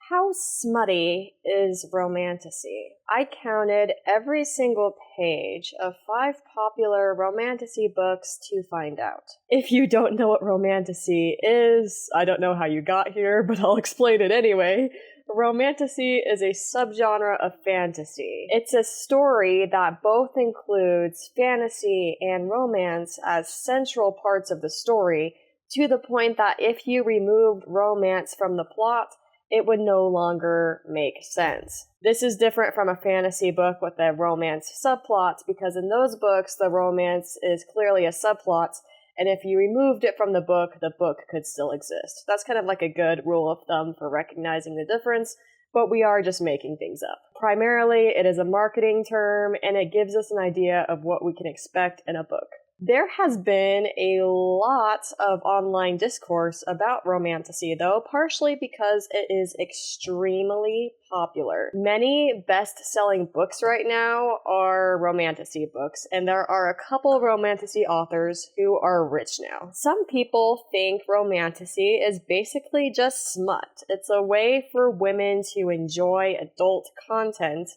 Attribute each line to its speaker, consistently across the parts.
Speaker 1: How smutty is Romantasy? I counted every single page of 5 popular Romantasy books to find out. If you don't know what Romantasy is, I don't know how you got here, but I'll explain it anyway. Romantasy is a subgenre of fantasy. It's a story that both includes fantasy and romance as central parts of the story, to the point that if you removed romance from the plot, it would no longer make sense. This is different from a fantasy book with a romance subplot, because in those books, the romance is clearly a subplot, and if you removed it from the book could still exist. That's kind of like a good rule of thumb for recognizing the difference, but we are just making things up. Primarily, it is a marketing term, and it gives us an idea of what we can expect in a book. There has been a lot of online discourse about Romantasy, though, partially because it is extremely popular. Many best-selling books right now are Romantasy books, and there are a couple Romantasy authors who are rich now. Some people think Romantasy is basically just smut. It's a way for women to enjoy adult content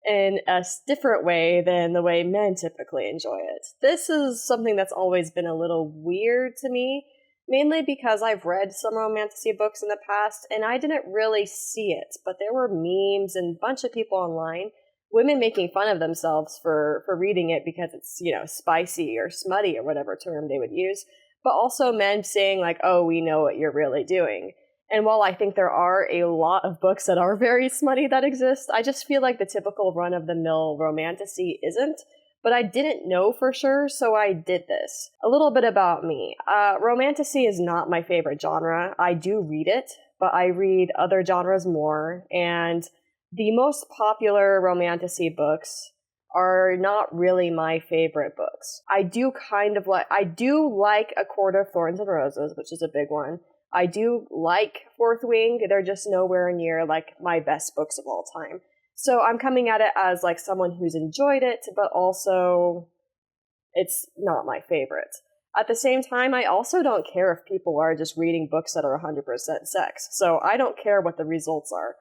Speaker 1: in a different way than the way men typically enjoy it. This is something that's always been a little weird to me, mainly because I've read some Romantasy books in the past, and I didn't really see it, but there were memes and a bunch of people online, women making fun of themselves for reading it because it's, spicy or smutty or whatever term they would use, but also men saying like, oh, we know what you're really doing. And while I think there are a lot of books that are very smutty that exist, I just feel like the typical run-of-the-mill Romantasy isn't. But I didn't know for sure, so I did this. A little bit about me. Romantasy is not my favorite genre. I do read it, but I read other genres more. And the most popular Romantasy books are not really my favorite books. I do like A Court of Thorns and Roses, which is a big one. I do like Fourth Wing. They're just nowhere near like my best books of all time. So I'm coming at it as like someone who's enjoyed it, but also it's not my favorite. At the same time, I also don't care if people are just reading books that are 100% sex. So I don't care what the results are.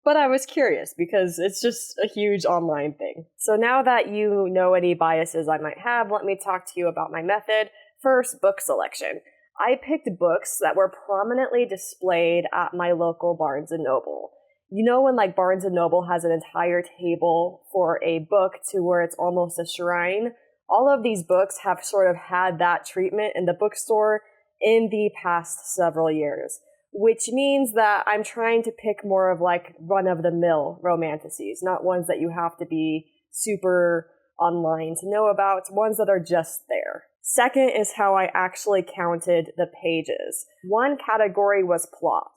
Speaker 1: But I was curious because it's just a huge online thing. So now that you know any biases I might have, let me talk to you about my method. First, book selection. I picked books that were prominently displayed at my local Barnes & Noble. You know when like Barnes & Noble has an entire table for a book to where it's almost a shrine? All of these books have sort of had that treatment in the bookstore in the past several years, which means that I'm trying to pick more of like run-of-the-mill Romantasies, not ones that you have to be super online to know about, ones that are just there. Second is how I actually counted the pages. One category was plot.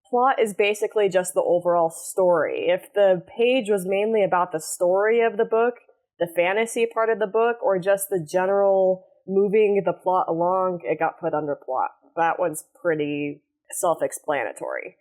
Speaker 1: Plot is basically just the overall story. If the page was mainly about the story of the book, the fantasy part of the book, or just the general moving the plot along, it got put under plot. That one's pretty self-explanatory.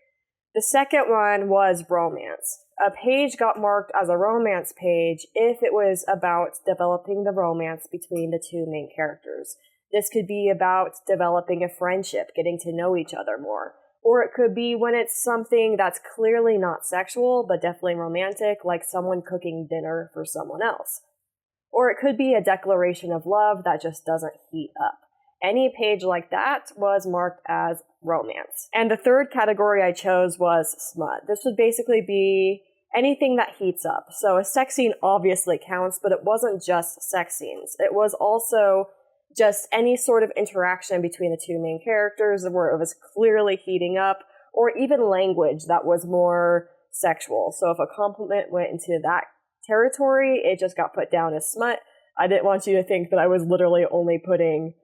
Speaker 1: The second one was romance. A page got marked as a romance page if it was about developing the romance between the two main characters. This could be about developing a friendship, getting to know each other more. Or it could be when it's something that's clearly not sexual, but definitely romantic, like someone cooking dinner for someone else. Or it could be a declaration of love that just doesn't heat up. Any page like that was marked as romance. And the third category I chose was smut. This would basically be anything that heats up. So a sex scene obviously counts, but it wasn't just sex scenes. It was also just any sort of interaction between the two main characters where it was clearly heating up, or even language that was more sexual. So if a compliment went into that territory, it just got put down as smut. I didn't want you to think that I was literally only putting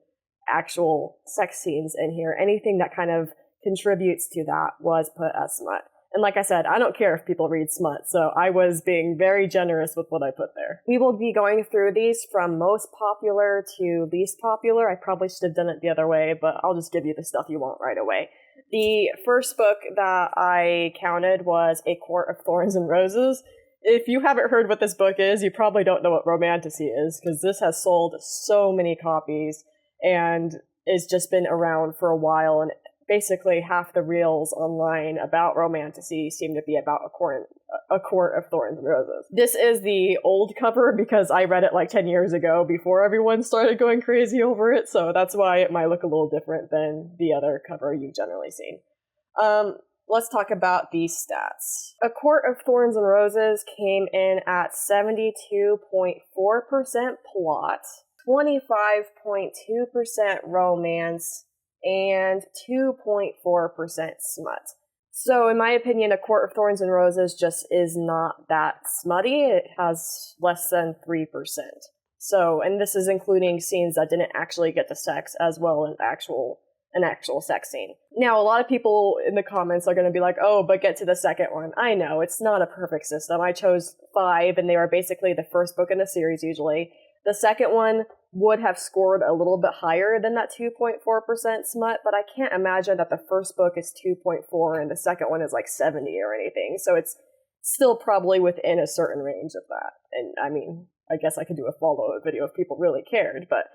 Speaker 1: actual sex scenes in here. Anything that kind of contributes to that was put as smut. And like I said, I don't care if people read smut, so I was being very generous with what I put there. We will be going through these from most popular to least popular. I probably should have done it the other way, but I'll just give you the stuff you want right away. The first book that I counted was A Court of Thorns and Roses. If you haven't heard what this book is, you probably don't know what Romantasy is, because this has sold so many copies and it's just been around for a while, and basically half the reels online about Romantasy seem to be about a court of thorns and roses. This is the old cover because I read it like 10 years ago before everyone started going crazy over it, so that's why it might look a little different than the other cover you've generally seen. Let's talk about these stats. A Court of Thorns and Roses came in at 72.4% plot, 25.2% romance, and 2.4% smut. So in my opinion, A Court of Thorns and Roses just is not that smutty. It has less than 3%. So, and this is including scenes that didn't actually get to sex as well as an actual sex scene. Now, a lot of people in the comments are going to be like, oh, but get to the second one. I know, it's not a perfect system. I chose 5, and they are basically the first book in the series usually. The second one would have scored a little bit higher than that 2.4% smut, but I can't imagine that the first book is 2.4 and the second one is like 70 or anything. So it's still probably within a certain range of that. And I mean, I guess I could do a follow-up video if people really cared, but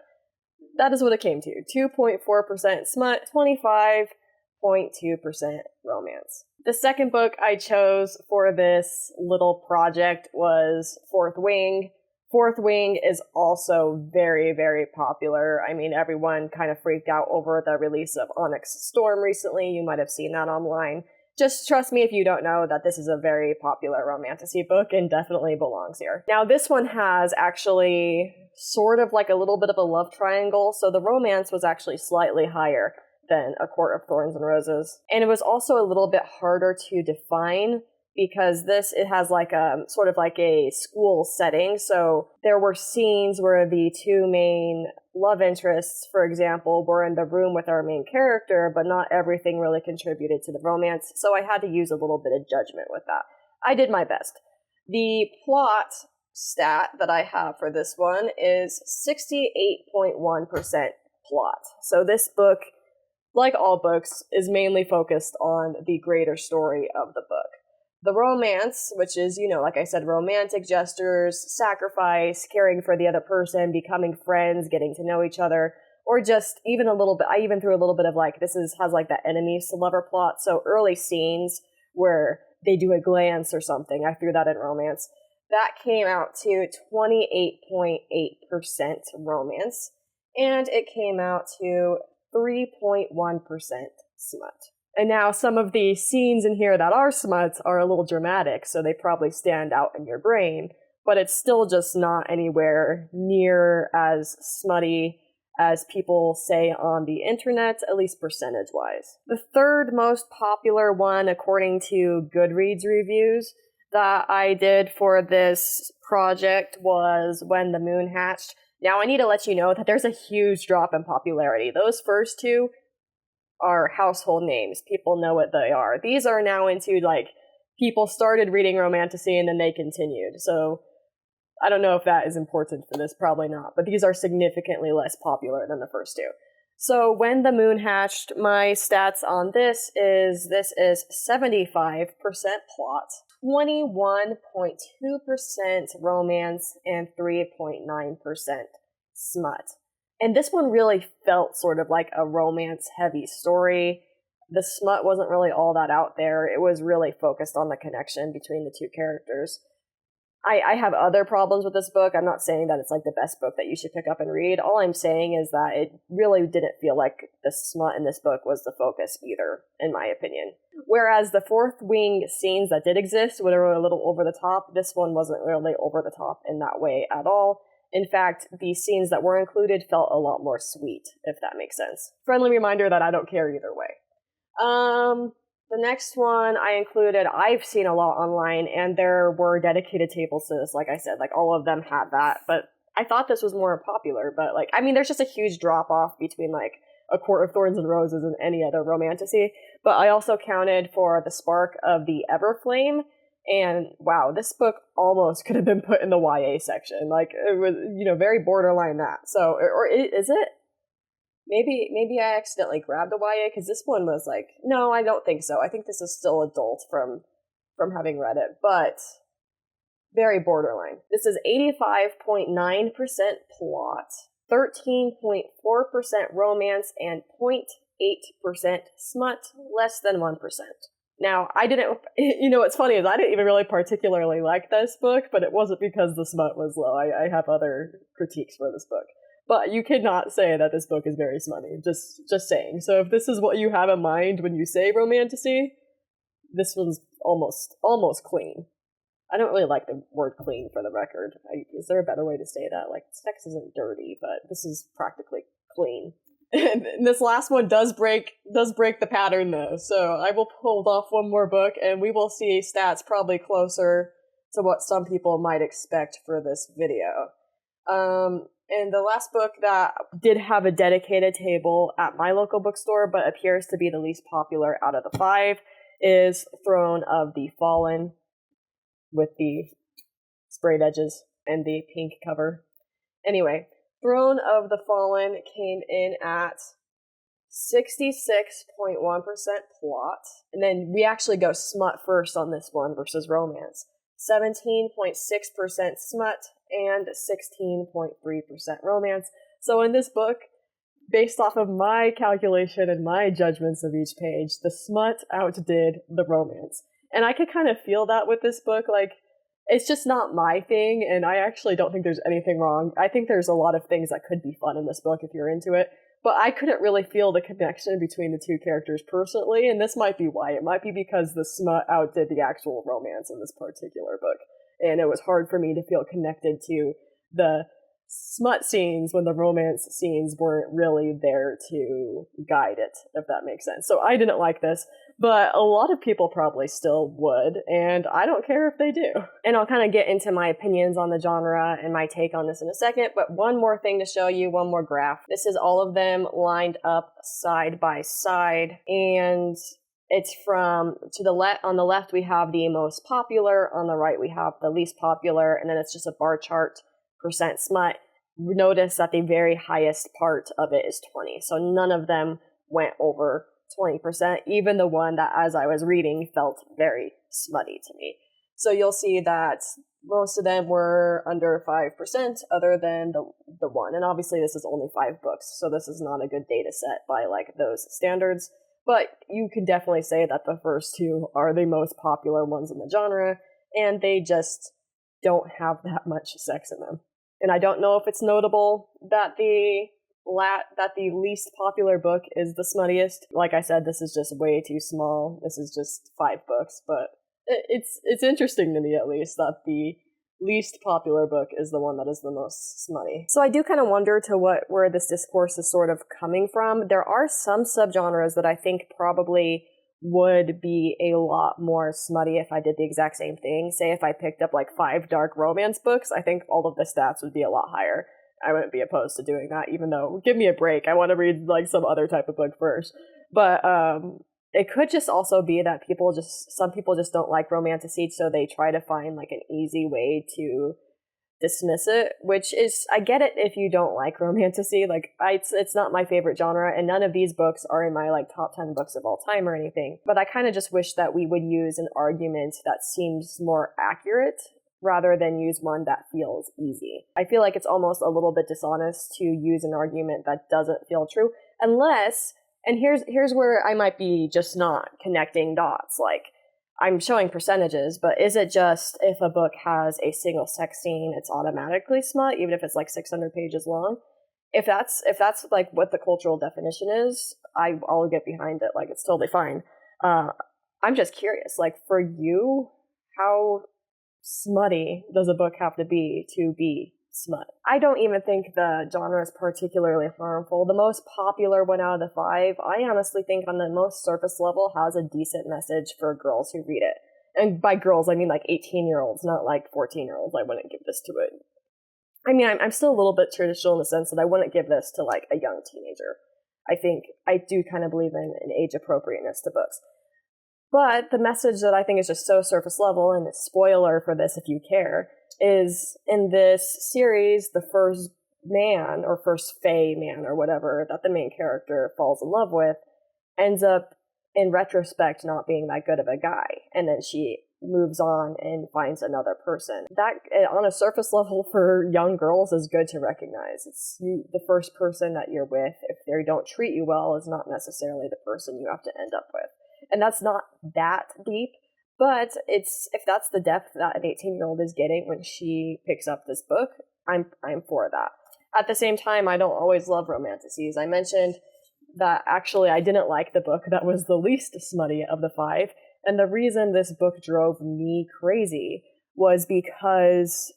Speaker 1: that is what it came to. 2.4% smut, 25.2% romance. The second book I chose for this little project was Fourth Wing. Fourth Wing is also very, very popular. I mean, everyone kind of freaked out over the release of Onyx Storm recently. You might have seen that online. Just trust me if you don't know that this is a very popular Romantasy book and definitely belongs here. Now, this one has actually sort of like a little bit of a love triangle, so the romance was actually slightly higher than A Court of Thorns and Roses. And it was also a little bit harder to define because it has like a sort of like a school setting. So there were scenes where the two main love interests, for example, were in the room with our main character, but not everything really contributed to the romance. So I had to use a little bit of judgment with that. I did my best. The plot stat that I have for this one is 68.1% plot. So this book, like all books, is mainly focused on the greater story of the book. The romance, which is, like I said, romantic gestures, sacrifice, caring for the other person, becoming friends, getting to know each other, or just even a little bit, I even threw a little bit of like, has like that enemies to lover plot, so early scenes where they do a glance or something, I threw that in romance. That came out to 28.8% romance, and it came out to 3.1% smut. And now some of the scenes in here that are smuts are a little dramatic, so they probably stand out in your brain, but it's still just not anywhere near as smutty as people say on the internet, at least percentage-wise. The third most popular one, according to Goodreads reviews, that I did for this project was When the Moon Hatched. Now, I need to let you know that there's a huge drop in popularity. Those first two are household names. People know what they are. These are now into, like, people started reading Romantasy and then they continued. So I don't know if that is important for this, probably not. But these are significantly less popular than the first two. So When the Moon Hatched, my stats on this is 75% plot, 21.2% romance, and 3.9% smut. And this one really felt sort of like a romance-heavy story. The smut wasn't really all that out there. It was really focused on the connection between the two characters. I have other problems with this book. I'm not saying that it's like the best book that you should pick up and read. All I'm saying is that it really didn't feel like the smut in this book was the focus either, in my opinion. Whereas the Fourth Wing scenes that did exist were a little over the top, this one wasn't really over the top in that way at all. In fact, the scenes that were included felt a lot more sweet, if that makes sense. Friendly reminder that I don't care either way. The next one I included, I've seen a lot online, and there were dedicated tables to this, like I said, like all of them had that, but I thought this was more popular, but like, I mean, there's just a huge drop-off between like A Court of Thorns and Roses and any other Romantasy, but I also counted for The Spark of the Everflame, and wow, this book almost could have been put in the YA section, like, it was, very borderline that, so, or is it? Maybe I accidentally grabbed a YA, because this one was like, no, I don't think so. I think this is still adult from having read it, but very borderline. This is 85.9% plot, 13.4% romance, and 8% smut, less than 1%. Now, I didn't, what's funny is I didn't even really particularly like this book, but it wasn't because the smut was low. I have other critiques for this book. But you cannot say that this book is very smutty, just saying. So if this is what you have in mind when you say Romantasy, this one's almost clean. I don't really like the word clean, for the record. Is there a better way to say that? Like, sex isn't dirty, but this is practically clean. And this last one does break the pattern, though. So I will hold off one more book, and we will see stats probably closer to what some people might expect for this video. And the last book that did have a dedicated table at my local bookstore, but appears to be the least popular out of the 5, is Throne of the Fallen, with the sprayed edges and the pink cover. Anyway, Throne of the Fallen came in at 66.1% plot, and then we actually go smut first on this one versus romance. 17.6% smut and 16.3% romance. So in this book, based off of my calculation and my judgments of each page, the smut outdid the romance. And I could kind of feel that with this book. Like, it's just not my thing, and I actually don't think there's anything wrong. I think there's a lot of things that could be fun in this book if you're into it, but I couldn't really feel the connection between the two characters personally, and this might be why. It might be because the smut outdid the actual romance in this particular book, and it was hard for me to feel connected to the smut scenes when the romance scenes weren't really there to guide it, if that makes sense. So I didn't like this, but a lot of people probably still would, and I don't care if they do. And I'll kind of get into my opinions on the genre and my take on this in a second, but one more thing to show you, one more graph. This is all of them lined up side by side, and it's from to the left. On the left we have the most popular, on the right we have the least popular, and then it's just a bar chart, percent smut. Notice that the very highest part of it is 20, so none of them went over 20%, even the one that, as I was reading, felt very smutty to me. So you'll see that most of them were under 5%, other than the one. And obviously this is only 5 books, so this is not a good data set by like those standards. But you can definitely say that the first 2 are the most popular ones in the genre, and they just don't have that much sex in them. And I don't know if it's notable that the least popular book is the smuttiest. Like I said, this is just way too small. This is just 5 books, but it's interesting to me, at least, that the least popular book is the one that is the most smutty. So I do kind of wonder to where this discourse is sort of coming from. There are some subgenres that I think probably would be a lot more smutty if I did the exact same thing. Say if I picked up like 5 dark romance books, I think all of the stats would be a lot higher. I wouldn't be opposed to doing that, even though, give me a break, I want to read like some other type of book first. But it could just also be that some people just don't like Romantasy, so they try to find like an easy way to dismiss it, which is, I get it if you don't like Romantasy. Like, it's not my favorite genre, and none of these books are in my like top 10 books of all time or anything. But I kind of just wish that we would use an argument that seems more accurate rather than use one that feels easy. I feel like it's almost a little bit dishonest to use an argument that doesn't feel true, unless, and here's where I might be just not connecting dots. Like, I'm showing percentages, but is it just if a book has a single sex scene, it's automatically smut, even if it's like 600 pages long? If that's like what the cultural definition is, I'll get behind it. Like, it's totally fine. I'm just curious, like, for you, how smutty does a book have to be smut? I don't even think the genre is particularly harmful. The most popular one out of the 5, I honestly think on the most surface level has a decent message for girls who read it. And by girls, I mean like 18-year-olds, not like 14-year-olds. I wouldn't give this to it. I mean, I'm still a little bit traditional in the sense that I wouldn't give this to like a young teenager. I think I do kind of believe in an age appropriateness to books. But the message that I think is just so surface level, and a spoiler for this if you care, is in this series, the first man, or first fae man, or whatever, that the main character falls in love with, ends up, in retrospect, not being that good of a guy. And then she moves on and finds another person. That, on a surface level for young girls, is good to recognize. It's the first person that you're with, if they don't treat you well, is not necessarily the person you have to end up with. And that's not that deep, but if that's the depth that an 18-year-old is getting when she picks up this book, I'm for that. At the same time, I don't always love romantasies. I mentioned that actually I didn't like the book that was the least smutty of the 5, and the reason this book drove me crazy was because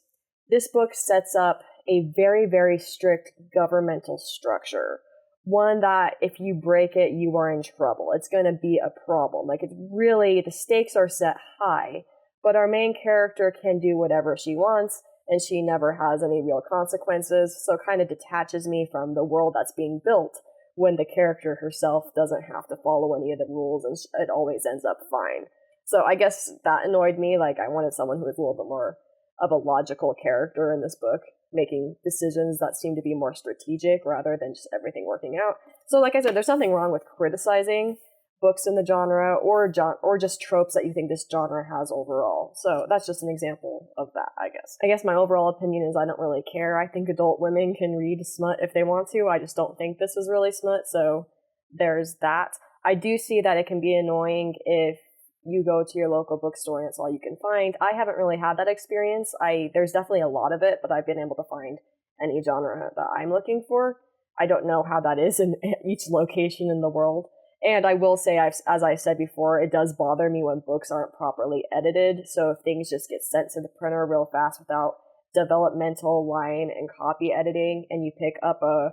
Speaker 1: this book sets up a very, very strict governmental structure. One that if you break it, you are in trouble. It's going to be a problem. Like, it's really, the stakes are set high, but our main character can do whatever she wants, and she never has any real consequences, so it kind of detaches me from the world that's being built when the character herself doesn't have to follow any of the rules, and it always ends up fine. So I guess that annoyed me. Like, I wanted someone who was a little bit more of a logical character in this book, making decisions that seem to be more strategic rather than just everything working out. So like I said, there's nothing wrong with criticizing books in the genre or just tropes that you think this genre has overall. So that's just an example of that, I guess. I guess my overall opinion is I don't really care. I think adult women can read smut if they want to. I just don't think this is really smut, so there's that. I do see that it can be annoying if you go to your local bookstore and it's all you can find. I haven't really had that experience. There's definitely a lot of it, but I've been able to find any genre that I'm looking for. I don't know how that is in each location in the world. And I will say, as I said before, it does bother me when books aren't properly edited. So if things just get sent to the printer real fast without developmental line and copy editing, and you pick up a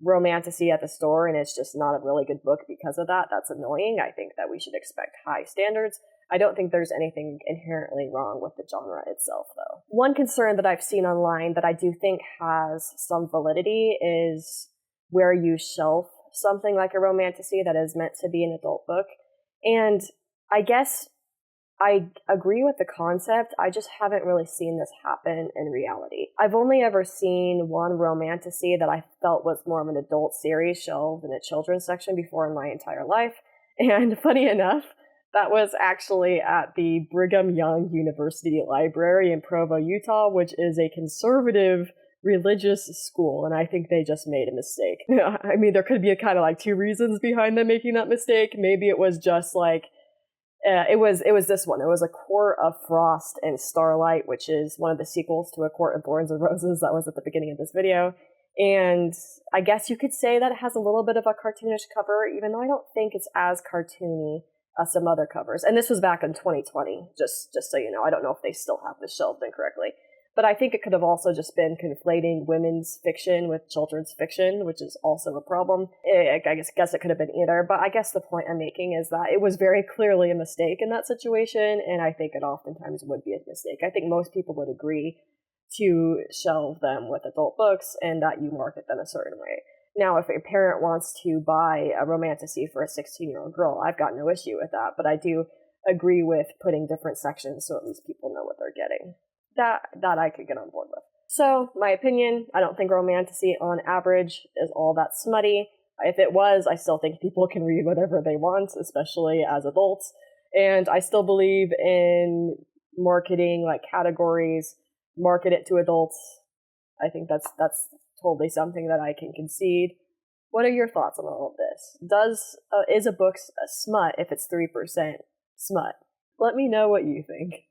Speaker 1: Romantasy at the store and it's just not a really good book because of that, that's annoying. I think that we should expect high standards. I don't think there's anything inherently wrong with the genre itself, though. One concern that I've seen online that I do think has some validity is where you shelf something like a Romantasy that is meant to be an adult book. And I guess I agree with the concept, I just haven't really seen this happen in reality. I've only ever seen one Romantasy that I felt was more of an adult series shelved in a children's section before in my entire life. And funny enough, that was actually at the Brigham Young University Library in Provo, Utah, which is a conservative religious school, and I think they just made a mistake. I mean, there could be kind of like two reasons behind them making that mistake. Maybe it was just like, it was this one. It was A Court of Frost and Starlight, which is one of the sequels to A Court of Thorns and Roses that was at the beginning of this video. And I guess you could say that it has a little bit of a cartoonish cover, even though I don't think it's as cartoony as some other covers. And this was back in 2020, just so you know. I don't know if they still have this shelved incorrectly. But I think it could have also just been conflating women's fiction with children's fiction, which is also a problem. I guess it could have been either, but I guess the point I'm making is that it was very clearly a mistake in that situation, and I think it oftentimes would be a mistake. I think most people would agree to shelve them with adult books and that you market them a certain way. Now, if a parent wants to buy a Romantasy for a 16-year-old girl, I've got no issue with that, but I do agree with putting different sections so at least people know what they're getting. That I could get on board with. So, my opinion, I don't think Romantasy on average is all that smutty. If it was, I still think people can read whatever they want, especially as adults. And I still believe in marketing, like categories, market it to adults. I think that's totally something that I can concede. What are your thoughts on all of this? Is a book a smut if it's 3% smut? Let me know what you think.